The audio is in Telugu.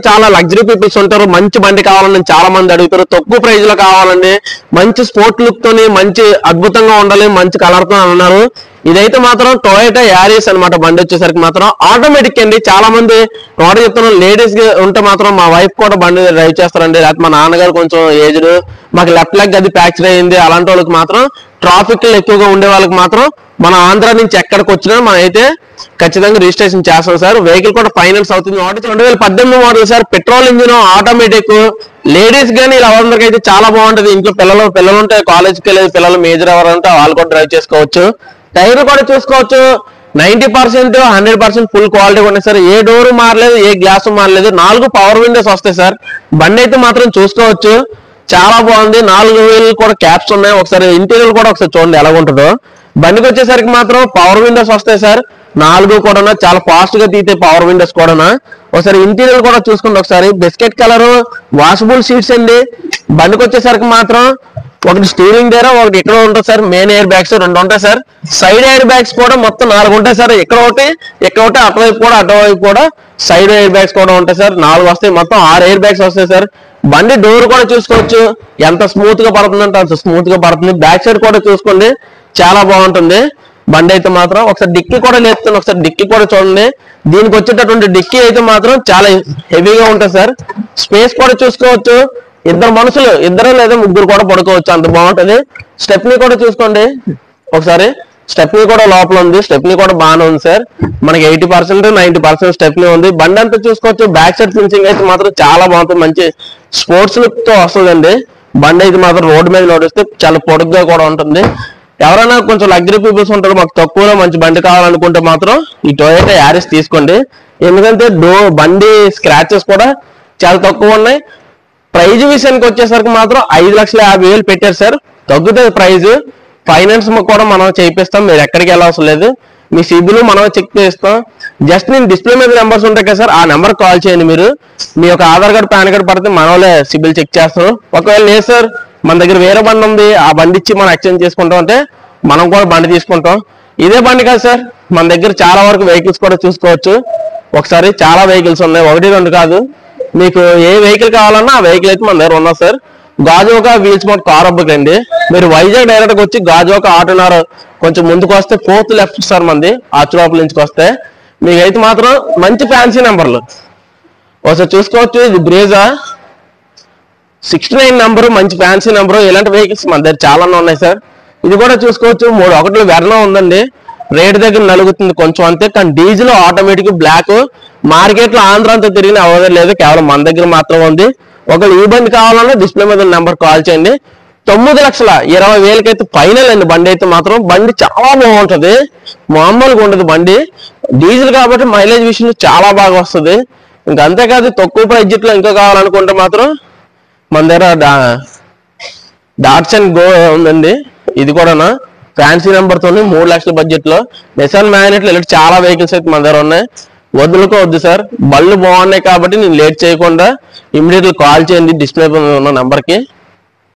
చాలా లగ్జరీ పీపుల్స్ ఉంటారు, మంచి బండి కావాలని చాలా మంది అడుగుతారు, తక్కువ ప్రైజ్ లో కావాలండి, మంచి స్పోర్ట్ లుక్ తోని మంచి అద్భుతంగా ఉండాలి, మంచి కలర్ తో అన్నారు. ఇదైతే మాత్రం టొయోటా యారిస్ అన్నమాట. బండి వచ్చేసరికి మాత్రం ఆటోమేటిక్ అండి. చాలా మంది టొయోటా చెప్తున్నాం, లేడీస్ ఉంటే మాత్రం మా వైఫ్ కూడా బండి డ్రైవ్ చేస్తారండి, లేకపోతే మా నాన్నగారు కొంచెం ఏజ్డ్, మాకు లెఫ్ట్ లెగ్ అది ఫ్రాక్చర్ అయింది, అలాంటి వాళ్ళకి మాత్రం ట్రాఫిక్ ఎక్కువగా ఉండే వాళ్ళకి మాత్రం మన ఆంధ్ర నుంచి ఎక్కడికి వచ్చినా మనం అయితే ఖచ్చితంగా రిజిస్ట్రేషన్ చేస్తాం సార్. వెహికల్ కూడా ఫైనాన్స్ అవుతుంది. 2018 model sir, petrol engine, automatic. Ladies కానీ ఇలా అందరికి అయితే చాలా బాగుంటది. ఇంట్లో పిల్లలు ఉంటే కాలేజ్కి వెళ్ళేది పిల్లలు, మేజర్ ఎవరు ఉంటే వాళ్ళు కూడా డ్రైవ్ చేసుకోవచ్చు. టైర్ కూడా చూసుకోవచ్చు, 90% 100% ఫుల్ క్వాలిటీ ఉన్నాయి సార్. ఏ డోర్ మారలేదు, ఏ గ్లాస్ మారలేదు. 4 పవర్ విండోస్ వస్తాయి సార్. బండి అయితే మాత్రం చూసుకోవచ్చు, చాలా బాగుంది. 4 వీల్ కూడా క్యాప్స్ ఉన్నాయి. ఒకసారి ఇంటీరియర్ కూడా ఒకసారి చూడండి ఎలా ఉంటుందో. బండికి వచ్చేసరికి మాత్రం పవర్ విండోస్ వస్తాయి సార్. 4 కూడా చాలా ఫాస్ట్ గా తీతే పవర్ విండోస్ కూడా. ఒకసారి ఇంటీరియర్ కూడా చూసుకోండి ఒకసారి. బిస్కెట్ కలర్ వాషబుల్ సీట్స్ అండి. బండికి వచ్చేసరికి మాత్రం ఒకటి స్టీరింగ్ దగ్గర, ఒకటి ఇక్కడ ఉంటుంది సార్. మెయిన్ ఎయిర్ బ్యాగ్స్ 2 ఉంటాయి సార్. సైడ్ ఎయిర్ బ్యాగ్స్ కూడా మొత్తం 4 ఉంటాయి సార్. ఇక్కడ ఒకటి అటువైపు కూడా అటువైపు కూడా సైడ్ ఎయిర్ బ్యాగ్స్ కూడా ఉంటాయి సార్. 4 వస్తాయి, మొత్తం 6 ఎయిర్ బ్యాగ్స్ వస్తాయి సార్. బండి డోర్ కూడా చూసుకోవచ్చు, ఎంత స్మూత్ గా పడుతుందంటే అంత స్మూత్ గా పడుతుంది. బ్యాక్ సైడ్ కూడా చూసుకోండి, చాలా బాగుంటుంది బండి అయితే మాత్రం. ఒకసారి డిక్కీ కూడా లేపుతుంది, ఒకసారి డిక్కీ కూడా చూడండి. దీనికి వచ్చేటటువంటి డిక్కీ అయితే మాత్రం చాలా హెవీగా ఉంటుంది సార్. స్పేస్ కూడా చూసుకోవచ్చు, ఇద్దరు మనుషులు, ఇద్దరు లేదా ముగ్గురు కూడా పడుకోవచ్చు, అంత బాగుంటది. స్టెప్నీ కూడా చూసుకోండి ఒకసారి. స్టెప్నీ కూడా లోపల ఉంది, స్టెప్నీ కూడా బాగానే ఉంది సార్. మనకి 80% 90% స్టెప్నీ ఉంది. బండి అంతా చూసుకోవచ్చు. బ్యాక్ సైడ్ ఫినిషింగ్ అయితే మాత్రం చాలా బాగుంటుంది, మంచి స్పోర్ట్స్ లుక్ తో వస్తుందండి. బండి అయితే మాత్రం రోడ్డు మీద నడిస్తే చాలా పొడుగ్గా కూడా ఉంటుంది. ఎవరైనా కొంచెం లగ్జరీ పీపుల్స్ ఉంటారు, మాకు తక్కువలో మంచి బండి కావాలనుకుంటే మాత్రం ఈ టొయోటా యారిస్ తీసుకోండి. ఎందుకంటే బండి స్క్రాచెస్ కూడా చాలా తక్కువ ఉన్నాయి. ప్రైజ్ విషయానికి వచ్చేసరికి మాత్రం 5,50,000 పెట్టారు సార్. తగ్గుతుంది ప్రైజ్. ఫైనాన్స్ కూడా మనం చేయిస్తాం, మీరు ఎక్కడికి వెళ్ళవసరం లేదు. మీ సిబిల్ మనం చెక్ చేస్తాం. జస్ట్ నేను డిస్ప్లే మీద నెంబర్స్ ఉంటాయి కదా సార్, ఆ నెంబర్ కాల్ చేయండి. మీరు మీ యొక్క ఆధార్ కార్డు, పాన్ కార్డు పడితే మనోళ్ళే సిబిల్ చెక్ చేస్తారు. ఒకవేళ లేదు సార్ మన దగ్గర వేరే బండి ఉంది, ఆ బండి ఇచ్చి మనం ఎక్స్చేంజ్ చేసుకుంటాం అంటే మనం కూడా బండి తీసుకుంటాం. ఇదే బండి కాదు సార్, మన దగ్గర చాలా వరకు వెహికల్స్ కూడా చూసుకోవచ్చు. ఒకసారి చాలా వెహికల్స్ ఉన్నాయి, 1 2 కాదు. మీకు ఏ వెహికల్ కావాలన్నా ఆ వెహికల్ అయితే మన దగ్గర ఉన్నా సార్. గాజువాక వీల్స్ మోట్ కార్ అబ్బకి అండి. మీరు వైజాగ్ డైరెక్ట్ గా వచ్చి గాజువాక ఆటోనార్ కొంచెం ముందుకు వస్తే 4th లెఫ్ట్ సార్ మంది, ఆచులోపల నుంచి వస్తే మీకైతే మాత్రం మంచి ఫ్యాన్సీ నెంబర్లు ఒకసారి చూసుకోవచ్చు. ఇది బ్రేజా 69 నెంబరు, మంచి ఫ్యాన్సీ నెంబరు. ఇలాంటి వెహికల్స్ మన దగ్గర చాలా ఉన్నాయి సార్. ఇది కూడా చూసుకోవచ్చు. 3 1 వెర్నా ఉందండి. రేట్ దగ్గర నలుగుతుంది కొంచెం అంతే, కానీ డీజిల్, ఆటోమేటిక్, బ్లాక్. మార్కెట్ లో ఆంధ్ర అంతా తిరిగిన అవసరం లేదు, కేవలం మన దగ్గర మాత్రం ఉంది. ఒకవేళ ఈ బండి కావాలన్నా డిస్ప్లే మీద నెంబర్ కాల్ చేయండి. 9,20,000 అయితే ఫైనల్ అండి. బండి అయితే మాత్రం బండి చాలా బాగుంటది, మామూలుగా ఉండదు బండి. డీజిల్ కాబట్టి మైలేజ్ విషయంలో చాలా బాగా వస్తుంది. ఇంకా అంతేకాదు తక్కువ బడ్జెట్ లో ఇంకా కావాలనుకుంటే మాత్రం మన దగ్గర డాట్సన్ గో ఉందండి. ఇది కూడా ఫ్యాన్సీ నెంబర్ తోని 3 లక్షల బడ్జెట్ లో. నిసాన్ మ్యాగ్నెట్లు ఇలాంటి చాలా వెహికల్స్ అయితే మన దగ్గర ఉన్నాయి. వద్దు సార్, బళ్ళు బాగున్నాయి కాబట్టి నేను లేట్ చేయకుండా ఇమ్మీడియట్లీ కాల్ చేయండి డిస్ప్లే ఉన్న నెంబర్ కి.